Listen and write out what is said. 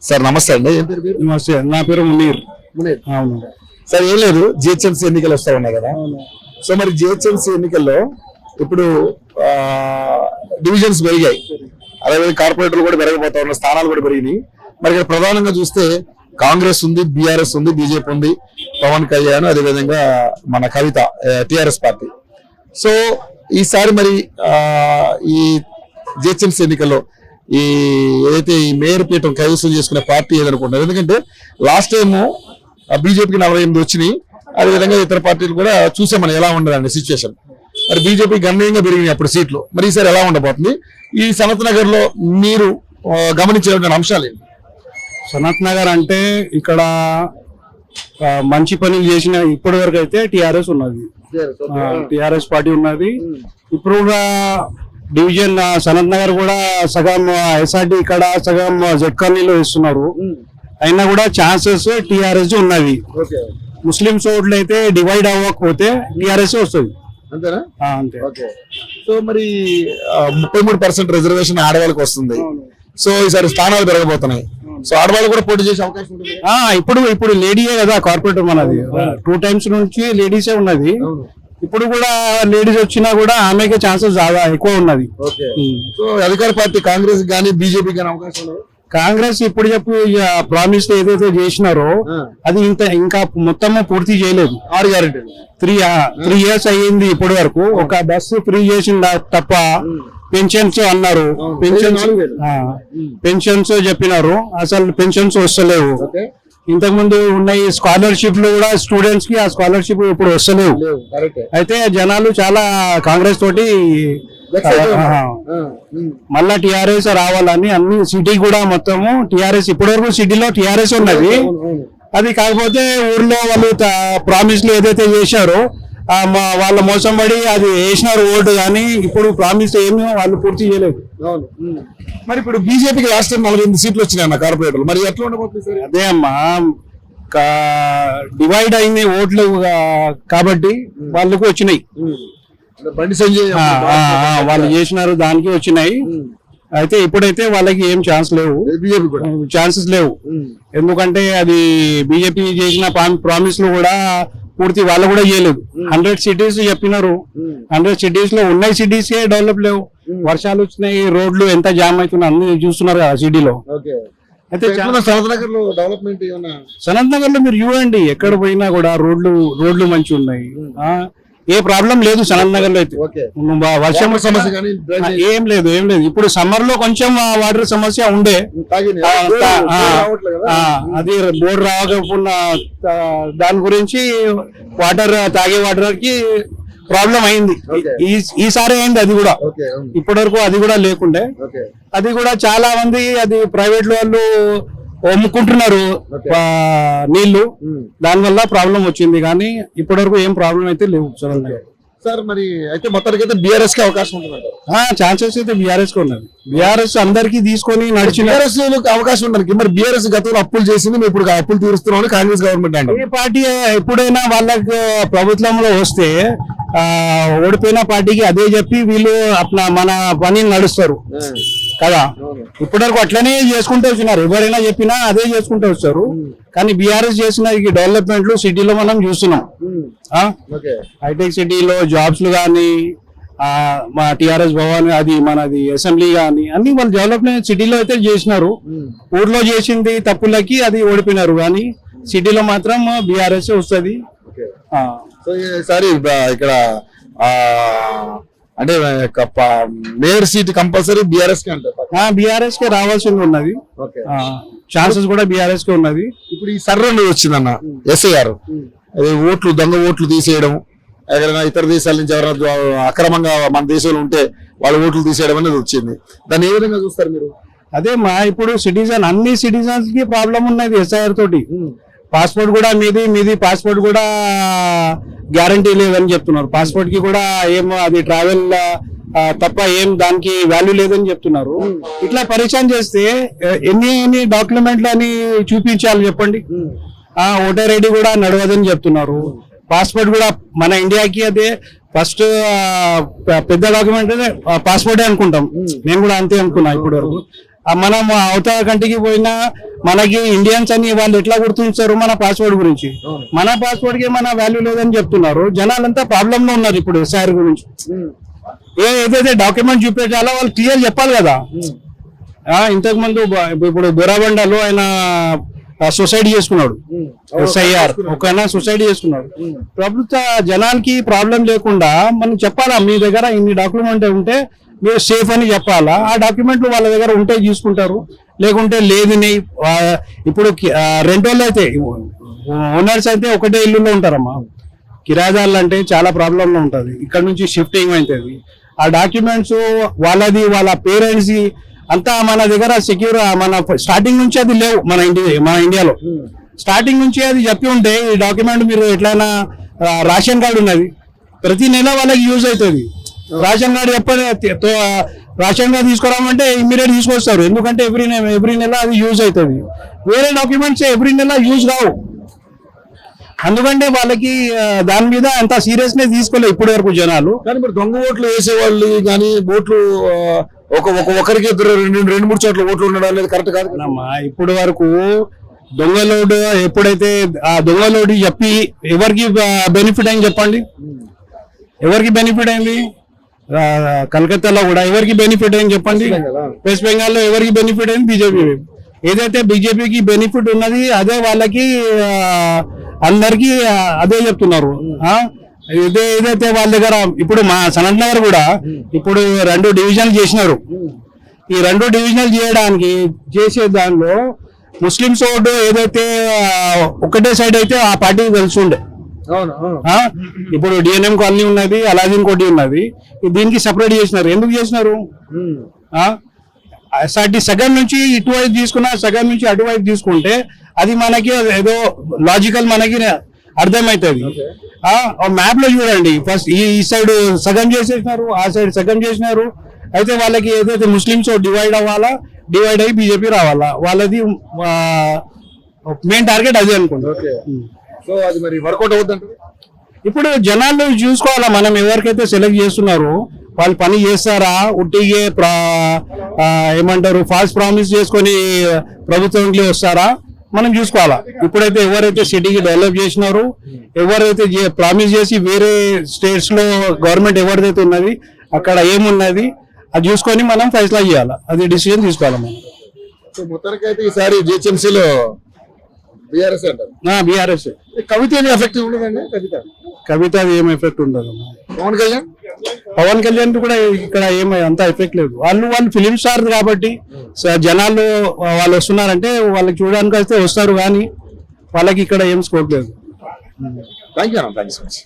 Sir నమస్తే అండి. నమస్తే, నా పేరు మునీర్. అవును సార్ ఏం లేదు, జిహెచ్ఎంసీ ఎన్నికలు వస్తా ఉన్నాయి కదా. సో మరి జిహెచ్ఎంసీ ఎన్నికల్లో ఇప్పుడు డివిజన్స్ పెరిగాయి, అదేవిధంగా కార్పొరేటర్లు కూడా పెరగబోతా ఉన్న స్థానాలు కూడా పెరిగినాయి. మరి ఇక్కడ ప్రధానంగా చూస్తే కాంగ్రెస్ ఉంది, బీఆర్ఎస్ ఉంది, బీజేపీ ఉంది, పవన్ కళ్యాణ్, అదేవిధంగా మన కవిత టిఆర్ఎస్ పార్టీ. సో ఈసారి మరి ఈ జిహెచ్ఎంసీ ఎన్నికల్లో ఈ ఏదైతే ఈ మేయర్ పీఠం కైవసం చేసుకునే పార్టీ ఏదనుకుంటున్నారు? ఎందుకంటే లాస్ట్ టైము బీజేపీకి 48 వచ్చినాయి, అదేవిధంగా ఇతర పార్టీలు కూడా చూసాం మనం ఎలా ఉండదండి సిచ్యువేషన్. మరి బీజేపీ గణనీయంగా పెరిగినాయి అప్పుడు సీట్లు, మరి ఈసారి ఎలా ఉండబోతుంది? ఈ సనత్ నగర్ లో మీరు గమనించేటువంటి అంశాలు ఏంటి? సనత్ నగర్ అంటే ఇక్కడ మంచి పనులు చేసిన ఇప్పటి వరకు అయితే టిఆర్ఎస్ ఉన్నది, టిఆర్ఎస్ పార్టీ ఉన్నది. ఇప్పుడు డివిజన్ సనత్ నగర్ కూడా సగం ఎస్ఆర్డి ఇక్కడ సగం జెడ్ కాలనీలో ఇస్తున్నారు, అయినా కూడా ఛాన్సెస్ టిఆర్ఎస్ ఉన్నది. ముస్లింస్ ఓట్లు అయితే డివైడ్ అవ్వకపోతే టిఆర్ఎస్ వస్తుంది. అంతేనా? అంతే. సో మరి 33% రిజర్వేషన్ ఆడవాళ్ళకి వస్తుంది. సో ఈసారి స్థానాలు పెరగబోతున్నాయి. సో ఆడవాళ్ళు కూడా పోటీ చేసే అవకాశం ఉంటుంది. ఇప్పుడు లేడీయే కదా కార్పొరేటర్ మనది, 2 times నుంచి లేడీసే ఉన్నది. ఇప్పుడు కూడా లేడీస్ వచ్చినా కూడా ఆమెకే ఛాన్సెస్ చాలా ఎక్కువ ఉన్నది. సో అధికార పార్టీ కాంగ్రెస్ కానీ బీజేపీ కానీ అవకాశం కాంగ్రెస్ ఇప్పుడు ప్రామిస్ ఏదైతే చేసినారో అది ఇంకా మొత్తము పూర్తి చేయలేదు. 6 గ్యారెంటీలు 3 years అయ్యింది ఇప్పటి వరకు. ఒక బస్సు ఫ్రీ చేసింది తప్ప పెన్షన్స్ అన్నారు, పెన్షన్స్ చెప్పినారు, అసలు పెన్షన్స్ వస్తలేవు. ఇంతకు ముందు ఉన్నాయి స్కాలర్షిప్లు కూడా స్టూడెంట్స్ కి, ఆ స్కాలర్షిప్ ఇప్పుడు వస్తలేవు. అయితే జనాలు చాలా కాంగ్రెస్ తోటి మళ్ళా టిఆర్ఎస్ రావాలని అన్ని సిటీ కూడా మొత్తము టిఆర్ఎస్, ఇప్పటి వరకు సిటీలో టిఆర్ఎస్ ఉన్నది. అది కాకపోతే ఊర్లో వాళ్ళు ప్రామిస్లు ఏదైతే చేశారో వాళ్ళ మోసం పడి అది వేసినారు ఓటు, కానీ ఇప్పుడు ప్రామిస్ ఏమీ వాళ్ళు పూర్తి చేయలేదు. మరి ఇప్పుడు బీజేపీకి లాస్ట్ టైం 48 సీట్లు వచ్చినాయి అన్న కార్పొరేటర్లు, మరి ఎట్లా ఉండబోతుంది? అదే అమ్మా, డివైడ్ అయింది ఓట్లు కాబట్టి వాళ్ళకు వచ్చినాయి. బండి సంజయ్ వాళ్ళు చేసినారు, దానికి వచ్చినాయి. అయితే ఇప్పుడైతే వాళ్ళకి ఏం ఛాన్సెస్ లేవు. ఎందుకంటే అది బీజేపీ చేసిన ప్రామిస్లు కూడా పూర్తి వాళ్ళు కూడా చేయలేదు. 100 cities చెప్పినారు, 100 cities లో ఉన్నాయి సిటీస్ డెవలప్ లేవు. వర్షాలు వచ్చినాయి, రోడ్లు ఎంత జామ్ అవుతున్నాయి అన్ని చూస్తున్నారు కదా సిటీలో. అయితే సనత్ నగర్ లో మీరు చూడండి, ఎక్కడ పోయినా కూడా రోడ్లు మంచి ఉన్నాయి, ఏ ప్రాబ్లం లేదు సనత్ నగర్ లో. అయితే వర్షం సమస్య ఏం లేదు. ఇప్పుడు సమ్మర్ లో కొంచెం వాటర్ సమస్య ఉండే, అది బోర్ రాకపోయినా దాని గురించి తాగే వాటర్ కి ప్రాబ్లం అయింది. ఈసారి అయింది అది కూడా, ఇప్పటి వరకు అది కూడా లేకుండే. అది కూడా చాలా మంది అది ప్రైవేట్ వాళ్ళు అమ్ముకుంటున్నారు నీళ్లు, దానివల్ల ప్రాబ్లం వచ్చింది. కానీ ఇప్పటి వరకు ఏం ప్రాబ్లం అయితే లేవు సార్. మరి అయితే మొత్తానికి అయితే బీఆర్ఎస్ కి అవకాశం ఉంటుంది, ఛాన్సెస్ అయితే బీఆర్ఎస్ కి ఉన్నది. బీఆర్ఎస్ అందరికి తీసుకొని నడిచిన అవకాశం ఉంటుంది. మరి బీఆర్ఎస్ గతంలో అప్పులు చేసింది, మేము ఇప్పుడు అప్పులు తీరుస్తున్నాం కాంగ్రెస్ గవర్నమెంట్ అంటే. ఏ పార్టీ ఎప్పుడైనా వాళ్ళకి ప్రభుత్వంలో వస్తే ఓడిపోయిన పార్టీకి అదే చెప్పి వీళ్ళు మన పని నడుస్తారు కదా. ఇప్పటి వరకు అట్లనే చేసుకుంటూ వచ్చినారు, ఎవరైనా చెప్పినా అదే చేసుకుంటూ వచ్చారు. కానీ బీఆర్ఎస్ చేసిన ఈ డెవలప్మెంట్లు సిటీలో మనం చూస్తున్నాం. హైటెక్ సిటీలో జాబ్స్ కానీ, మా టిఆర్ఎస్ భవన్, అది మనది అసెంబ్లీ కానీ, అన్ని వాళ్ళు డెవలప్మెంట్ సిటీలో అయితే చేసినారు. ఊర్లో చేసింది తప్పులకి అది ఓడిపోయినారు, కానీ సిటీలో మాత్రం బీఆర్ఎస్ వస్తుంది. ఈసారి ఇక్కడ అంటే మేయర్ సీట్ కంపల్సరీ బీఆర్ఎస్ కి అంటే బీఆర్ఎస్ కి రావాల్సింది ఉన్నది, ఛాన్సెస్ కూడా బీఆర్ఎస్ కి ఉన్నది. ఇప్పుడు ఈ సర్వే వచ్చిందన్న ఎస్ఐఆర్, ఓట్లు దొంగ ఓట్లు తీసేయడం, ఎక్కడైనా ఇతర దేశాల నుంచి ఎవరైనా అక్రమంగా మన దేశంలో ఉంటే వాళ్ళ ఓట్లు తీసేయడం అనేది వచ్చింది. దాన్ని ఏ విధంగా చూస్తారు మీరు? అదే ఇప్పుడు అన్ని సిటిజన్స్ కి ప్రాబ్లం ఉన్నది ఎస్ఐఆర్ తోటి. పాస్పోర్ట్ కూడా మీది పాస్పోర్ట్ కూడా గ్యారంటీ లేదని చెప్తున్నారు. పాస్పోర్ట్ కి కూడా ఏం అది ట్రావెల్ తప్ప ఏం దానికి వాల్యూ లేదని చెప్తున్నారు. ఇట్లా పరిచయం చేస్తే ఎన్ని డాక్యుమెంట్లు అని చూపించాలి చెప్పండి. ఓటర్ ఐడి కూడా నడవదని చెప్తున్నారు. పాస్పోర్ట్ కూడా మన ఇండియాకి అదే ఫస్ట్ పెద్ద డాక్యుమెంట్ పాస్పోర్టే అనుకుంటాం, నేను కూడా అంతే అనుకున్నా ఇప్పటి వరకు. మనం అవతల కంటికి పోయినా మనకి ఇండియన్స్ అని వాళ్ళు ఎట్లా గుర్తించారు మన పాస్వర్డ్ గురించి. మన పాస్వర్డ్ కి మన వాల్యూ లేదని చెప్తున్నారు. జనాలంతా ప్రాబ్లమ్ లో ఉన్నారు ఇప్పుడు ఎస్ఐఆర్ గురించి. ఏదైతే డాక్యుమెంట్ చూపించాలో వాళ్ళు క్లియర్ చెప్పాలి కదా. ఇంతకు ముందు ఇప్పుడు దొరబండలో ఆయన సొసైడ్ చేసుకున్నాడు, ఎస్ఐఆర్ ఒక సొసైడ్ చేసుకున్నాడు. ప్రభుత్వ జనాలకి ప్రాబ్లం లేకుండా మనం చెప్పాలా, మీ దగ్గర ఇన్ని డాక్యుమెంట్ ఉంటే మీరు సేఫ్ అని చెప్పాలా. ఆ డాక్యుమెంట్లు వాళ్ళ దగ్గర ఉంటే తీసుకుంటారు, లేకుంటే లేదు. ఇప్పుడు రెంట్ వాళ్ళు అయితే ఓనర్స్ అయితే ఒకటే ఇల్లులో ఉంటారమ్మా. కిరాయిదారులు అంటే చాలా ప్రాబ్లంలో ఉంటుంది. ఇక్కడ నుంచి షిఫ్టింగ్ అవుతుంది. ఆ డాక్యుమెంట్స్ వాళ్ళది, వాళ్ళ పేరెంట్స్ అంతా మన దగ్గర సెక్యూర్, మన స్టార్టింగ్ నుంచి అది లేవు మన ఇండియాలో. స్టార్టింగ్ నుంచి అది చెప్పి ఉంటే ఈ డాక్యుమెంట్ మీరు ఎట్లయినా రేషన్ కార్డు ఉన్నది, ప్రతి నెల వాళ్ళకి యూజ్ అవుతుంది. రేషన్ కార్డు రేషన్ కార్డు తీసుకురామంటే ఇమ్మీడియట్ తీసుకొస్తారు, ఎందుకంటే ఎవ్రీ నెల అది యూజ్ అవుతుంది. వేరే డాక్యుమెంట్స్ ఎవ్రీ నెల యూజ్ కావు, ఎందుకంటే వాళ్ళకి దాని మీద అంత సీరియస్నెస్ తీసుకోలేదు ఇప్పటి వరకు జనాలు. కానీ మరి దొంగ ఓట్లు వేసేవాళ్ళు కానీ ఓట్లు ఒకరికి రెండు మూడు చోట్ల ఓట్లు ఉండడం అనేది కరెక్ట్ కాదు అమ్మా. ఇప్పటి వరకు దొంగలోడు ఎప్పుడైతే ఆ దొంగలోడు చెప్పి ఎవరికి బెనిఫిట్ అయింది చెప్పండి, ఎవరికి బెనిఫిట్ అయింది? కలకత్తాలో కూడా ఎవరికి బెనిఫిట్ అయింది చెప్పండి? వెస్ట్ బెంగాల్లో ఎవరికి బెనిఫిట్ అయింది? బీజేపీ. ఏదైతే బీజేపీకి బెనిఫిట్ ఉన్నది అదే వాళ్ళకి అందరికి అదే చెప్తున్నారు. ఏదైతే వాళ్ళ దగ్గర ఇప్పుడు మా సనత్ నగర్ కూడా ఇప్పుడు 2 డివిజన్లు చేసినారు. ఈ 2 డివిజన్లు చేయడానికి చేసే దానిలో ముస్లింస్ ఓటు ఏదైతే ఒకటే సైడ్ అయితే ఆ పార్టీకి తెలిసి ఉండే. ఇప్పుడు డిఎన్ఎం కాలనీ ఉన్నది, అలాదీన్ కోటి ఉన్నది, దీనికి సపరేట్ చేసినారు. ఎందుకు చేసినారు? సగం నుంచి ఇటువైపు తీసుకున్నా, సగం నుంచి అటువైపు తీసుకుంటే అది మనకి ఏదో లాజికల్ మనకి అర్థమవుతుంది. మ్యాప్ లో చూడండి, ఫస్ట్ ఈ సైడ్ సగం చేసేసినారు, ఆ సైడ్ సగం చేసినారు. అయితే వాళ్ళకి ఏదైతే ముస్లింస్ డివైడ్ అవ్వాలా, డివైడ్ అయ్యి బీజేపీ రావాలా, వాళ్ళది మెయిన్ టార్గెట్ అదే అనుకుంటారు. సో అది మరి వర్కౌట్ అవుతుంది. ఇప్పుడు జనాలు చూసుకోవాలా, మనం ఎవరికైతే సెలెక్ట్ చేస్తున్నారో వాళ్ళు పని చేస్తారా, ఉట్టిగే ఏమంటారు ఫాల్స్ ప్రామిస్ చేసుకొని ప్రభుత్వంలో వస్తారా, మనం చూసుకోవాలా. ఇప్పుడైతే ఎవరైతే సిటీకి డెవలప్ చేసినారో, ఎవరైతే ప్రామిస్ చేసి వేరే స్టేట్స్ లో గవర్నమెంట్ ఎవరిదైతే ఉన్నది అక్కడ ఏమున్నది అది చూసుకొని మనం ఫైసలా చేయాలి, అది డిసిజన్ తీసుకోవాలి మనం. సో మొత్తానికి అయితే ఈసారి జిహెచ్ఎంసీలో బీఆర్ఎస్ అంటారు. బీఆర్ఎస్. కవిత ఏమి ఎఫెక్ట్ ఉండదండి? కవిత ఏం ఎఫెక్ట్ ఉండదు. పవన్ కళ్యాణ్ కూడా ఇక్కడ ఏమై అంత ఎఫెక్ట్ లేదు. వాళ్ళు ఫిలిం స్టార్ కాబట్టి జనాలు వాళ్ళు వస్తున్నారంటే వాళ్ళకి చూడడానికి అయితే వస్తారు, కానీ వాళ్ళకి ఇక్కడ ఏం స్కోప్ లేదు. Thank you so much.